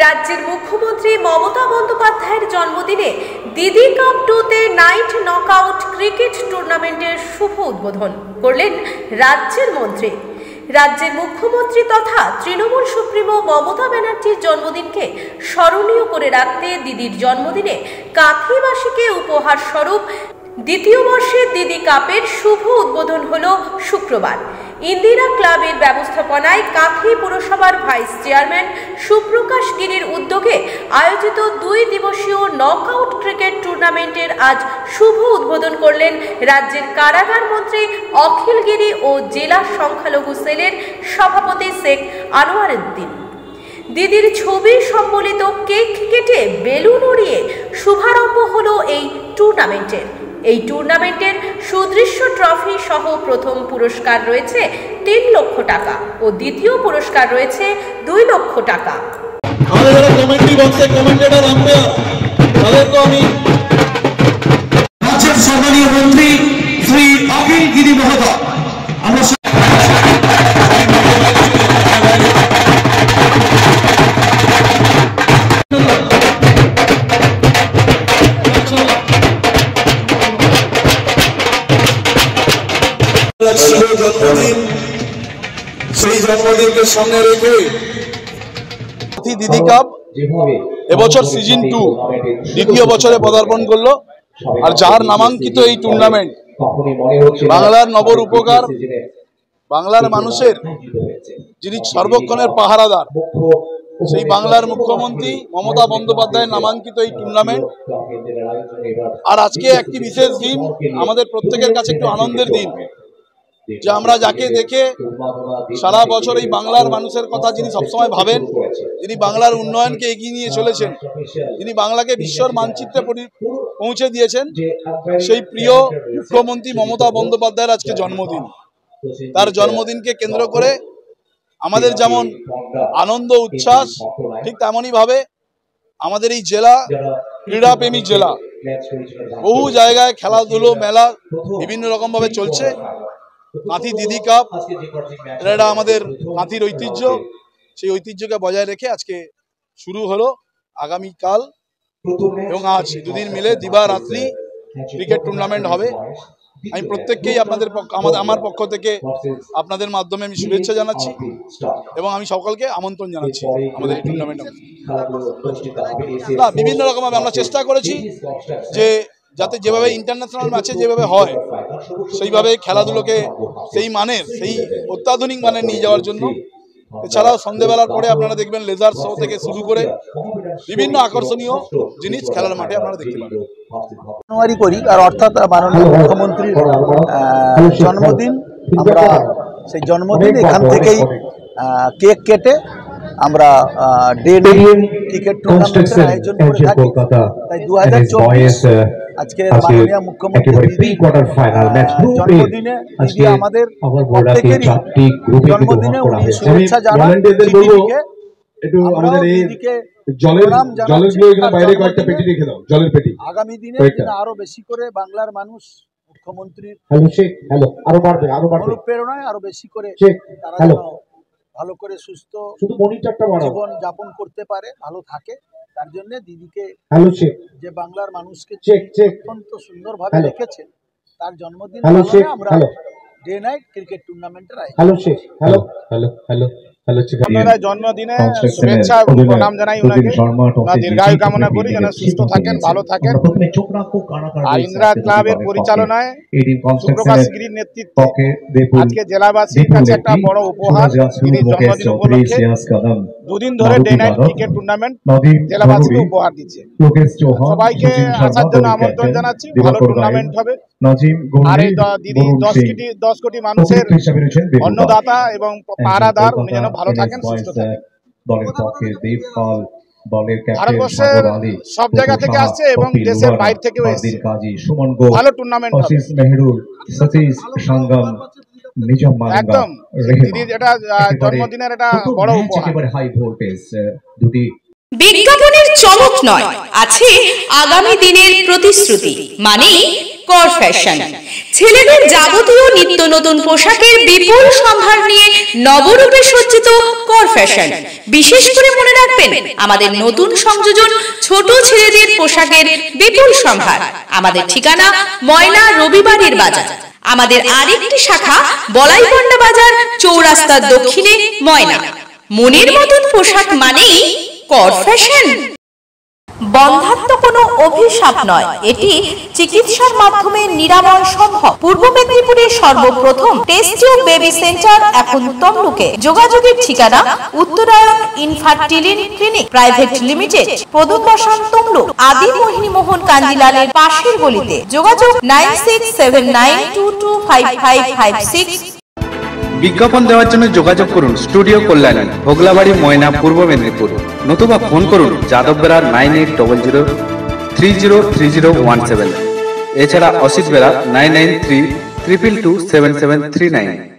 রাজ্যের মুখ্যমন্ত্রী মমতা বন্দ্যোপাধ্যায়ের জন্মদিনে দিদি কাপ 2-তে নাইট নকআউট ক্রিকেট টুর্নামেন্টের শুভ উদ্বোধন করলেন রাজ্যের মন্ত্রী। রাজ্যের মুখ্যমন্ত্রী তথা তৃণমূল সুপ্রিমো মমতা ব্যানার্জির জন্মদিনকে স্মরণীয় করে রাখতে দিদির জন্মদিনে কাঁথিবাসীকে উপহার স্বরূপ দ্বিতীয় বর্ষের দিদি কাপের শুভ উদ্বোধন হল শুক্রবার। ইন্দিরা ক্লাবের ব্যবস্থাপনায় কাঁথি পুরসভার ভাইস চেয়ারম্যান সুপ্রকাশ গিরির উদ্যোগে আয়োজিত 2 দিবসীয় নকআউট ক্রিকেট টুর্নামেন্টের আজ শুভ উদ্বোধন করলেন রাজ্যের কারাগার মন্ত্রী অখিল গিরি ও জেলা সংখ্যালঘু সেলের সভাপতি শেখ আনোয়ার উদ্দিন। দিদির ছবি সম্বলিত কেক কেটে বেলুন উড়িয়ে শুভারম্ভ হলো এই টুর্নামেন্টের। এই টুর্নামেন্টের সুদৃশ্য ট্রফি সহ প্রথম পুরস্কার রয়েছে 3 লক্ষ টাকা ও দ্বিতীয় পুরস্কার রয়েছে 2 লক্ষ টাকা। রাজ্যের সম্মানীয় মন্ত্রী শ্রী অখিল গিরি মহোদয়, সেই জন্মদিনকে সামনে রেখে দিদি কাপ এবছর সিজন 2 দ্বিতীয় বছরে পদার্পণ করলো। আর যার নামাঙ্কিত এই টুর্নামেন্ট বাংলার নবরূপকার, বাংলার মানুষের যিনি সর্বক্ষণের পাহারাদার, সেই বাংলার মুখ্যমন্ত্রী মমতা বন্দ্যোপাধ্যায়ের নামাঙ্কিত এই টুর্নামেন্ট। আর আজকে একটি বিশেষ দিন, আমাদের প্রত্যেকের কাছে একটু আনন্দের দিন যে আমরা যাকে দেখে সারা বছর এই বাংলার মানুষের কথা যিনি সবসময় ভাবেন, যিনি বাংলার উন্নয়নকে এগিয়ে নিয়ে চলেছেন, যিনি বাংলাকে বিশ্বর মানচিত্রে পৌঁছে দিয়েছেন, সেই প্রিয় মুখ্যমন্ত্রী মমতা বন্দ্যোপাধ্যায়ের আজকে জন্মদিন। তার জন্মদিনকে কেন্দ্র করে আমাদের যেমন আনন্দ উচ্ছ্বাস, ঠিক তেমনই ভাবে আমাদের এই জেলা ক্রীড়াপ্রেমী জেলা, বহু জায়গায় খেলাধুলো মেলা বিভিন্ন রকম ভাবে চলছে। কাঁথি দিদি কাপ এটা আমাদের কাঁথির ঐতিহ্য, সেই ঐতিহ্যকে বজায় রেখে আজকে শুরু হলো। আগামীকাল এবং আজ 2 দিন মিলে দিবারাত্রি ক্রিকেট টুর্নামেন্ট হবে। আমি প্রত্যেককেই আমার পক্ষ থেকে আপনাদের মাধ্যমে আমি শুভেচ্ছা জানাচ্ছি এবং আমি সকলকে আমন্ত্রণ জানাচ্ছি আমাদের এই টুর্নামেন্টে। বিভিন্ন রকমভাবে আমরা চেষ্টা করেছি যে যাতে যেভাবে ইন্টারন্যাশনাল ম্যাচে যেভাবে হয় সেইভাবে খেলাধুলোকে সেই মানের, সেই অত্যাধুনিক মানের নিয়ে যাওয়ার জন্য। এছাড়াও সন্ধ্যেবেলার পরে আপনারা দেখবেন লেজার শো থেকে শুরু করে বিভিন্ন আকর্ষণীয় জিনিস খেলার মাঠে আপনারা দেখতে পাবেন। জানুয়ারি করি, আর অর্থাৎ মাননীয় মুখ্যমন্ত্রীর জন্মদিন, আমরা সেই জন্মদিন এখান থেকেই কেক কেটে আমরা ডে নাইট ক্রিকেট টুর্নামেন্টের আয়োজন করে থাকি। তাই 2024 আজকে মাননীয় মুখ্যমন্ত্রী জন্মদিনে আমাদের প্রত্যেকেরই জন্মদিনে উনি শুভেচ্ছা জানান। আগামী দিনে আরো বেশি করে বাংলার মানুষ মুখ্যমন্ত্রীর অনুপ্রেরণায় আরো বেশি করে তারা ভালো করে সুস্থ জীবন যাপন করতে পারে, ভালো থাকে। তার জন্য দিদিকে যে বাংলার মানুষকে অত্যন্ত সুন্দরভাবে রেখেছে, তার জন্মদিন আমরা ডে নাইট ক্রিকেট টুর্নামেন্টের জন্মদিনে শুভেচ্ছা এবং প্রণাম জানাই। ওনাকে দীর্ঘায়ু কামনা করি, যেন সুস্থ থাকেন, ভালো থাকেন। আর ইন্দিরা ক্লাবের পরিচালনায় সুপ্রকাশ গিরির নেতৃত্বে আজকে জেলাবাসীর কাছে একটা বড় উপহার, গিরির জন্মদিন উপলক্ষে 2 দিন ধরে ডে নাইট ক্রিকেট টুর্নামেন্ট জেলাবাসীকে উপহার দিচ্ছে। সবাইকে আসার জন্য আমন্ত্রণ জানাচ্ছি। ভালো টুর্নামেন্ট হবে। আর এই দিদি 10 কোটি মানুষের অন্নদাতা এবং পাহারাদার, উনি যেন ভালো থাকেন, সুস্থ থাকেন। ভারতবর্ষের সব জায়গা থেকে আসছে এবং দেশের বাইরে থেকেও এসছে। ভালো টুর্নামেন্ট হবে একদম। দিদির এটা জন্মদিনের এটা বড় উপহার। বিজ্ঞাপনের চমক নয়, আছে আগামী দিনের প্রতিশ্রুতি, মানে কর ফ্যাশন। ছেলেদের যাবতীয় নিত্য নতুন পোশাকের বিপুল সম্ভার নিয়ে নবরূপে সজ্জিত কর ফ্যাশন। বিশেষ করে মনে রাখবেন, আমাদের নতুন সংযোজন ছোট ছেলেদের পোশাকের বিপুল সম্ভার। আমাদের ঠিকানা ময়না রবিবারের বাজার। আমাদের আরেকটি শাখা বলাইপন্ডা বাজার, চৌরাস্তার দক্ষিণে ময়না। মনের মতন পোশাক মানেই কর ফ্যাশন। বন্ধাত্ম কোনো অভিশাপ নয়, এটি চিকিৎসার মাধ্যমে নিরাময় সম্ভব। পূর্ব মেদিনীপুরের সর্বপ্রথম টেস্ট টিউব বেবি সেন্টার এখন তমলুকে। যোগাযোগের ঠিকানা উত্তরায়ণ ইনফার্টিলিটি ক্লিনিক প্রাইভেট লিমিটেড, প্রদূত বসান তমলুক, আদি মোহিনী মোহন কাঞ্জিলালের পাশের গলিতে। যোগাযোগ 9679225556। বিজ্ঞাপন দেওয়ার জন্য যোগাযোগ করুন স্টুডিও কল্যাণী, ভোগলাবাড়ি, ময়না, পূর্ব মেদিনীপুর। নতুবা ফোন করুন যাদববেড়া 9800303017। এছাড়া অসিত বেড়া 9932227739।